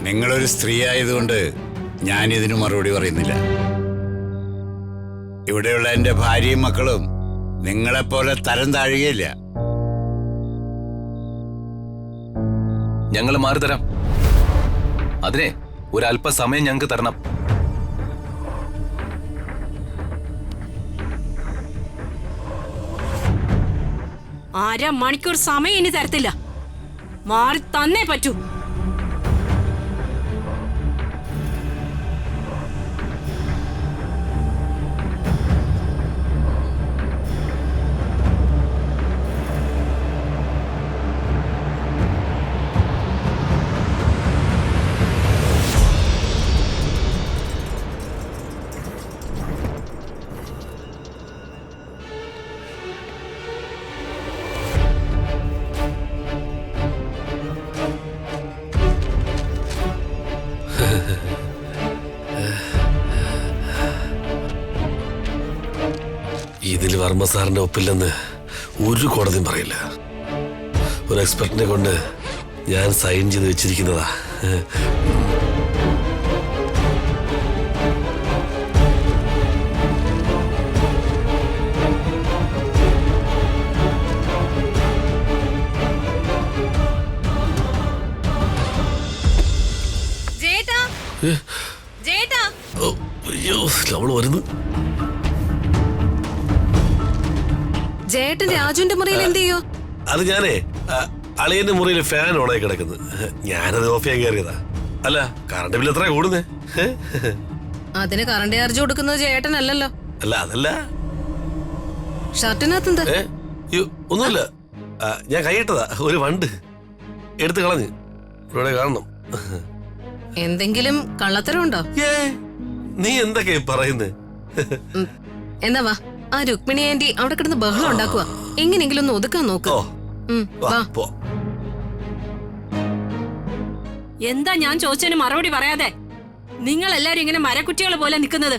നിങ്ങളൊരു സ്ത്രീ ആയതുകൊണ്ട് ഞാനിതിന് മറുപടി പറയുന്നില്ല. ഇവിടെയുള്ള എൻ്റെ ഭാര്യയും മക്കളും നിങ്ങളെപ്പോലെ തരം താഴുകയില്ല. ഞങ്ങൾ മാറി തരാം. അതിനെ ഒരല്പസമയം ഞങ്ങൾക്ക് തരണം. അരമണിക്കൂർ സമയം ഇനി തരത്തില്ല. മാറി തന്നേ പറ്റൂ. ഇതിൽ വർമ്മ സാറിന്റെ ഒപ്പില്ലെന്ന് ഒരു കോടതിയും പറയില്ല. ഒരു എക്സ്പെർട്ടിനെ കൊണ്ട് ഞാൻ സൈൻ ചെയ്ത് വെച്ചിരിക്കുന്നതാ. അയ്യോ, നമ്മൾ വരുന്നു. ജേട്ടൻ രാജുവിന്റെ മുറിയിൽ എന്ത് ചെയ്യോ? അത് ഞാനേ അളിയന്റെ മുറിയിൽ ഫാൻ ഓണായി കിടക്കുന്നു. ഞാനത് ഓഫ് ചെയ്യാൻ കയറിയതാ. അല്ല, കറണ്ട് ബില്ല് എത്ര കൂടുന്നേ? അതിന് കറണ്ട് ചാർജ് കൊടുക്കുന്നത് ചേട്ടനല്ലല്ലോ. അല്ല, അതല്ല. ഷർട്ടിനകത്ത് എന്താ? ഒന്നുമില്ല, ഞാൻ കൈയിട്ടതാ. ഒരു വണ്ട് എടുത്ത് കളഞ്ഞ്. ഇവിടെ കാണണം. എന്തെങ്കിലും കള്ളത്തരം ഉണ്ടോ? നീ എന്തൊക്കെയാ പറയുന്നേ? എന്നാ വാ, ആ രുക്മിണി ആന്റി അവിടെ കിടന്ന് ബഹളം ഉണ്ടാക്കുക. എങ്ങനെയെങ്കിലും ഒന്ന് ഒതുക്കാൻ നോക്ക്. എന്താ ഞാൻ ചോദിച്ചതിന് മറുപടി പറയാതെ നിങ്ങൾ എല്ലാരും ഇങ്ങനെ മരക്കുറ്റികൾ പോലെ നിൽക്കുന്നത്?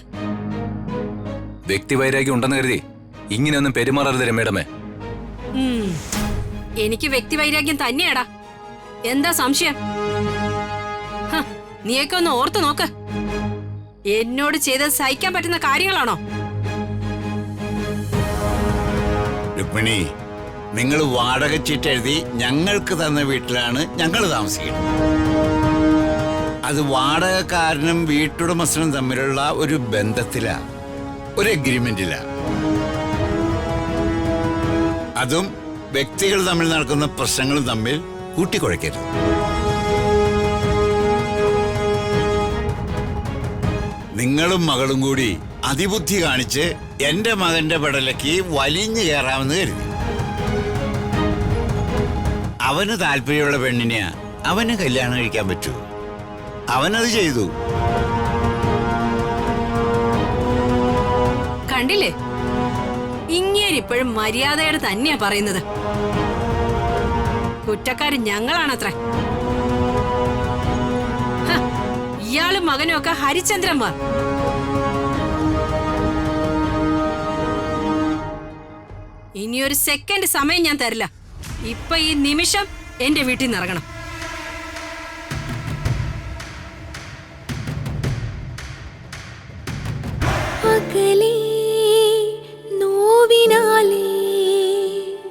വ്യക്തിവൈരാഗ്യം ഉണ്ടെന്ന് കരുതി ഇങ്ങനെയൊന്നും പെരുമാറരുത് രമേടമേ. എനിക്ക് വ്യക്തിവൈരാഗ്യം തന്നെയാടാ. എന്താ സംശയം? നീയൊക്കെ ഒന്ന് ഓർത്തു നോക്ക്. എന്നോട് ചെയ്ത് സഹിക്കാൻ പറ്റുന്ന കാര്യങ്ങളാണോ? രുക്മിണി, നിങ്ങൾ വാടക ചീട്ടെഴുതി ഞങ്ങൾക്ക് തന്ന വീട്ടിലാണ് ഞങ്ങൾ താമസിക്കുന്നത്. അത് വാടകക്കാരനും വീട്ടുടമസ്ഥനും തമ്മിലുള്ള ഒരു ബന്ധത്തിലാ, ഒരു എഗ്രിമെന്റിലാ. അതും വ്യക്തികൾ തമ്മിൽ നടക്കുന്ന പ്രശ്നങ്ങൾ തമ്മിൽ കൂട്ടിക്കുഴയ്ക്കരുത്. നിങ്ങളും മകളും കൂടി അതിബുദ്ധി കാണിച്ച് എന്റെ മകന്റെ പെടലേക്ക് വലിഞ്ഞു കയറാമെന്ന് കരുതി. അവന് താല്പര്യമുള്ള പെണ്ണിനെ അവന് കല്യാണം കഴിക്കാൻ പറ്റൂ. അവനത് ചെയ്തു. കണ്ടില്ലേ, ഇങ്ങേരിപ്പോഴും മര്യാദയോടെ തന്നെയാ പറയുന്നത്. കുറ്റക്കാര് ഞങ്ങളാണത്രേ. ഇയാളും മകനും ഒക്കെ ഹരിചന്ദ്രന്മാർ. ഇനിയൊരു സെക്കൻഡ് സമയം ഞാൻ തരില്ല. ഇപ്പൊ ഈ നിമിഷം എന്റെ വീട്ടിൽ നിന്ന് ഇറങ്ങണം. അകലേ നോവിനാലേ